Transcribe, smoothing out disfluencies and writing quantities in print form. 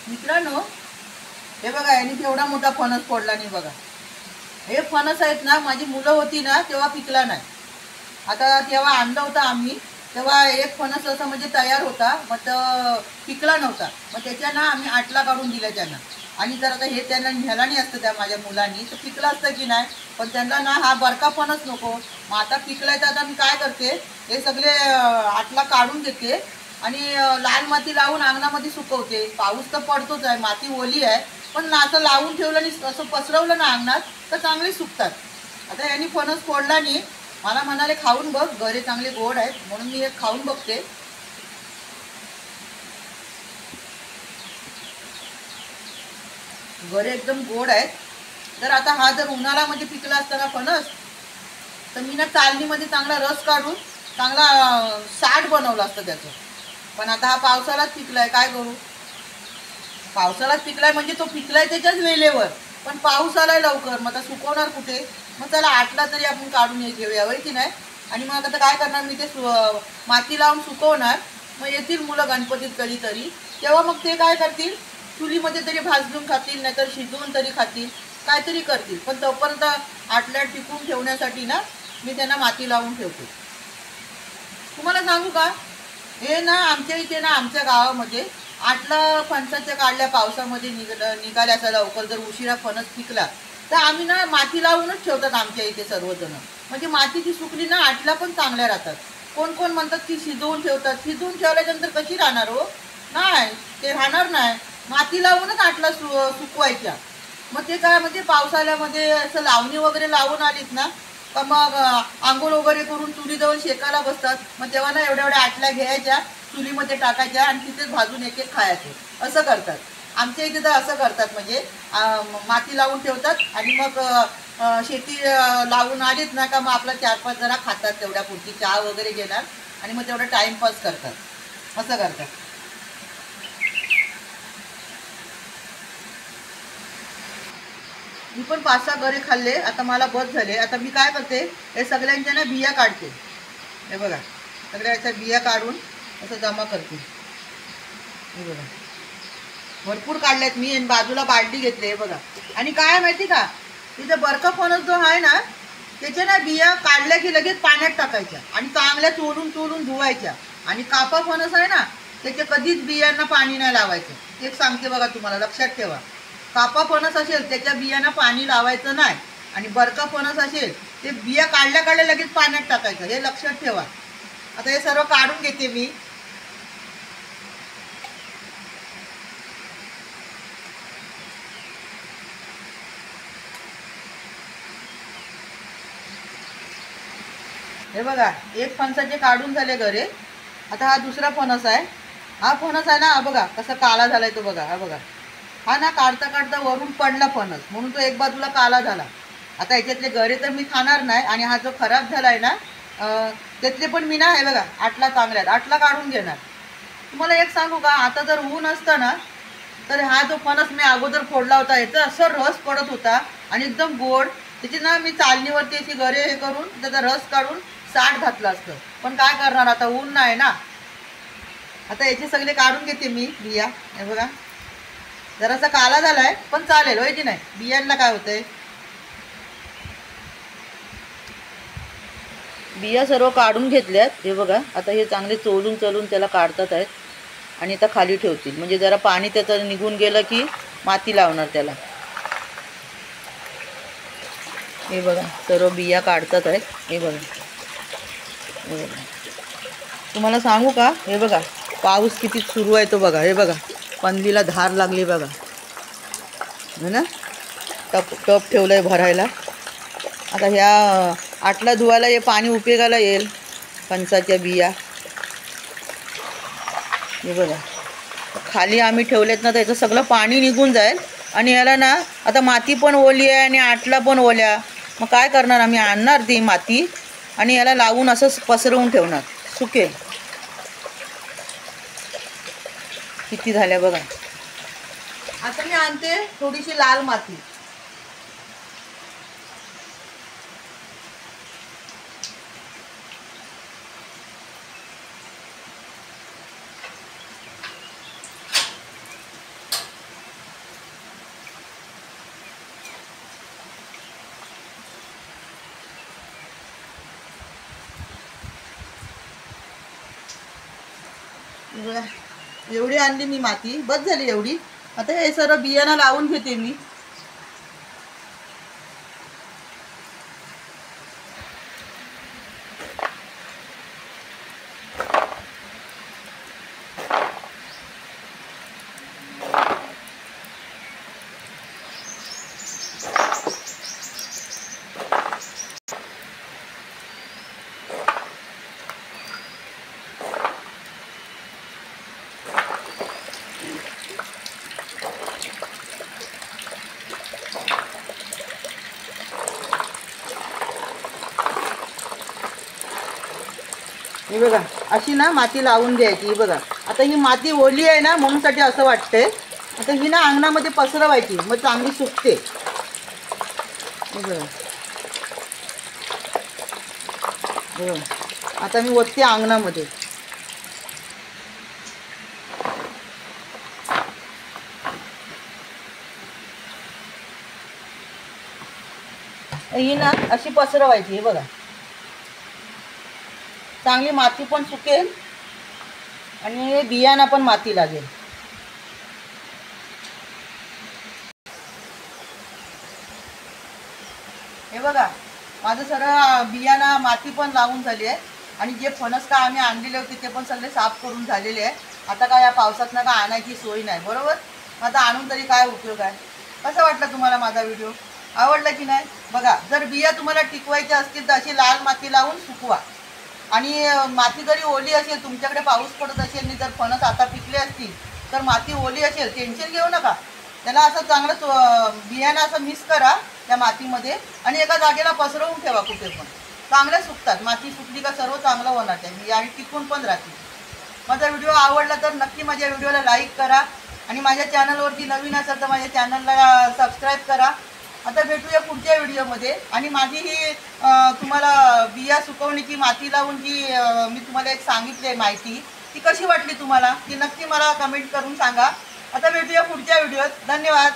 मित्रांनो, हे बघा यांनी केवढा मोठा फणस फोडला नाही बघा. हे फणस आहेत ना, माझी मुलं होती ना तेव्हा पिकला नाही. आता तेव्हा आणलं होतं आम्ही, तेव्हा एक फणस असं म्हणजे तयार होता, मग तो पिकला नव्हता. मग त्याच्या ना आम्ही आटला काढून दिला त्यांना. आणि जर आता हे त्यांना न्यायला नाही असतं त्या माझ्या मुलांनी तर पिकलं असतं की नाही, पण त्यांना ना हा बरका फणस नको. मग आता पिकलाय तर आता मी काय करते, हे सगळे आटला काढून देते आणि लाल माती लावून अंगणामध्ये सुकवते. पाऊस तर पडतोच आहे, माती ओली आहे, पण असं लावून ठेवलं आणि असं पसरवलं ना अंगणात तर चांगले सुकतात. आता यांनी फणस फोडला नाही, मला म्हणाले खाऊन बघ, गरे चांगले गोड आहेत, म्हणून मी एक खाऊन बघते. गरे एकदम गोड आहेत. तर आता हा जर उन्हाळ्यामध्ये पिकला असता ना फणस, तर मी ना चालणीमध्ये चांगला रस काढून चांगला साठ बनवलं असतं त्याचं. पण आता हा पावसाळ्यात पिकलाय, काय करू. पावसाळ्यात पिकलाय म्हणजे तो पिकलाय त्याच्याच वेळेवर, पण पाऊस आलाय लवकर, मग आता सुकवणार कुठे. मग त्याला आटला तरी आपण काढून हे घेऊया, होय की नाही. आणि मग आता काय करणार मी, ते माती लावून सुकवणार. मग येतील मुलं गणपतीत कधीतरी, तेव्हा मग ते काय करतील, चुलीमध्ये तरी भाजून खातील, नाहीतर शिजवून तरी खातील, काहीतरी करतील. पण तोपर्यंत आटल्यात टिकून ठेवण्यासाठी ना मी त्यांना माती लावून ठेवते. तुम्हाला सांगू का, हे ना आमच्या इथे ना आमच्या गावामध्ये आटला फणसाच्या काढल्या पावसामध्ये निघाल्या असं लवकर, जर उशिरा फणस पिकला तर आम्ही ना माती लावूनच ठेवतात आमच्या इथे सर्वजण. म्हणजे मातीची सुकली ना आटला पण चांगल्या राहतात. कोण कोण म्हणतात की शिजवून ठेवतात, शिजवून ठेवल्यानंतर कशी राहणार हो. नाही, ते राहणार नाही. माती लावूनच आटला सुकवायच्या. मग ते काय म्हणजे पावसाळ्यामध्ये असं लावणी वगैरे लावून आलीत ना, तर मग आंघोळ वगैरे करून चुलीजवळ शेकायला बसतात. मग तेव्हा ना एवढ्या एवढ्या आटल्या घ्यायच्या, चुलीमध्ये टाकायच्या आणि तिथेच भाजून एक एक खायचं, असं करतात. आमच्या इथे तर असं करतात, म्हणजे माती लावून ठेवतात आणि मग शेती लावून आलीत ना का मग आपला 4-5 जरा खातात, तेवढ्या पुरती चहा वगैरे घेणार आणि मग तेवढा टाईमपास करतात, असं करतात. मी पण 5-6 गरे खाल्ले, आता मला बस झाले. आता मी काय करते, हे सगळ्यांच्या ना बिया काढते. हे बघा, सगळ्या याच्या बिया काढून असं जमा करते. हे बघा, भरपूर काढल्यात मी, आणि बाजूला बालडी घेतली. हे बघा. आणि काय माहिती का, तिथे बरका फणस जो आहे ना, त्याच्या ना बिया काढल्या की लगेच पाण्यात टाकायच्या आणि चांगल्या चोळून चोळून धुवायच्या. आणि कापा फणस आहे ना, त्याच्या कधीच बियांना पाणी नाही लावायचं. एक सांगते बघा, तुम्हाला लक्षात ठेवा. कापा फणस असेल त्याच्या बियांना पाणी लावायचं नाही, आणि बरका फणस असेल ते बिया काढल्या काढल्या लगेच पाण्यात टाकायचं, हे लक्षात ठेवा. आता हे सर्व काढून घेते मी. हे बघा, एक फणसाचे काढून झाले गरे. आता हा दुसरा फणस आहे. हा फणस आहे ना, हा बघा कसा काळा झालाय तो बघा. हा बघा, हा ना काढता काढता वरून पडला फणस, म्हणून तो एक बाजूला काळा झाला. आता याच्यातले गरे तर मी खाणार नाही, आणि हा जो खराब झालाय ना त्यातले पण मी ना, हे बघा आटला चांगल्यात, आटला काढून घेणार. तुम्हाला एक सांगू का, आता जर ऊन असतं ना, तर हा जो फणस मी अगोदर फोडला होता याचा असं रस पडत होता आणि एकदम गोड. त्याची ना मी चालणीवरती अशी गरे हे करून त्याचा रस काढून साठ घातलं असतं. पण काय करणार, आता ऊन नाही ना. आता याचे सगळे काढून घेते मी बिया. हे बघा, जरासा काला झालाय पण चालेल, होय की नाही. बियांना काय होतंय. बिया सर्व काढून घेतल्यात. हे बघा, आता हे चांगले चोलून चोलून त्याला काढतात आहेत आणि आता खाली ठेवतील, म्हणजे जरा पाणी त्याचं निघून गेलं की माती लावणार त्याला. हे बघा, सर्व बिया काढतात आहेत. हे बघा, हे बघा, तुम्हाला सांगू का, हे बघा पाऊस किती सुरू आहे तो बघा. हे बघा, पनवीला धार लागली बघा, है ना. टप टप ठेवलं आहे भरायला. आता ह्या आटला धुवायला हे पाणी उपयोगाला येईल, फणसाच्या बिया. हे बघा, खाली आम्ही ठेवलेत ना, त्याचं सगळं पाणी निघून जाईल. आणि याला ना आता माती पण ओली आहे आणि आटला पण ओल्या. मग काय करणार, आम्ही आणणार ती माती आणि याला लावून असं पसरवून ठेवणार, सुकेल. किती झाल्या बघा. आता मी आणते थोडीशी लाल माती. बघा एवढी आणली मी माती, बस झाली एवढी. आता हे सर्व बियाणं लावून घेते मी. हे बघा अशी ना माती लावून द्यायची. ही बघा आता ही माती ओली आहे ना म्हणूनसाठी असं वाटतंय. आता ही ना अंगणामध्ये पसरवायची, मग चांगली सुकते. हे बघा आता मी ओतते अंगणामध्ये. ही ना अशी पसरवायची. हे बघा चांगली माती पण सुकेल आणि बियाणा पण माती लागेल. हे बघा माझं सर्व बियाणा माती पण लावून झाली आहे आणि जे फणस का आम्ही आणलेले होते ते पण सगळे साफ करून झालेले आहे. आता काय या पावसात ना का आणायची सोय नाही, बरोबर. आता आणून तरी काय उपयोग आहे. कसं वाटलं तुम्हाला माझा व्हिडिओ? आवडला की नाही? बघा जर बिया तुम्हाला टिकवायच्या असतील तर अशी लाल माती लावून सुकवा. आणि माती जरी ओली असेल, तुमच्याकडे पाऊस पडत असेल आणि जर फणस आता पिकले असतील तर माती ओली असेल टेन्शन घेऊ नका. त्याला असं चांगलं बियाणं असं मिक्स करा त्या मातीमध्ये आणि एका जागेला पसरवून ठेवा. कुठे पण चांगले सुकतात. माती सुकली का सर्व चांगलं होणार त्या बिया आणि टिकून पण राहतील. माझा व्हिडिओ आवडला तर नक्की माझ्या व्हिडिओला लाईक करा आणि माझ्या चॅनलवरती नवीन असेल तर माझ्या चॅनलला सबस्क्राईब करा. आता भेटूया पुढच्या व्हिडिओमध्ये. आणि माझी ही तुम्हाला बिया सुकवण्याची माती लावून जी मी तुम्हाला एक सांगितली आहे माहिती, ती कशी वाटली तुम्हाला ती नक्की मला कमेंट करून सांगा. आता भेटूया पुढच्या व्हिडिओत. धन्यवाद.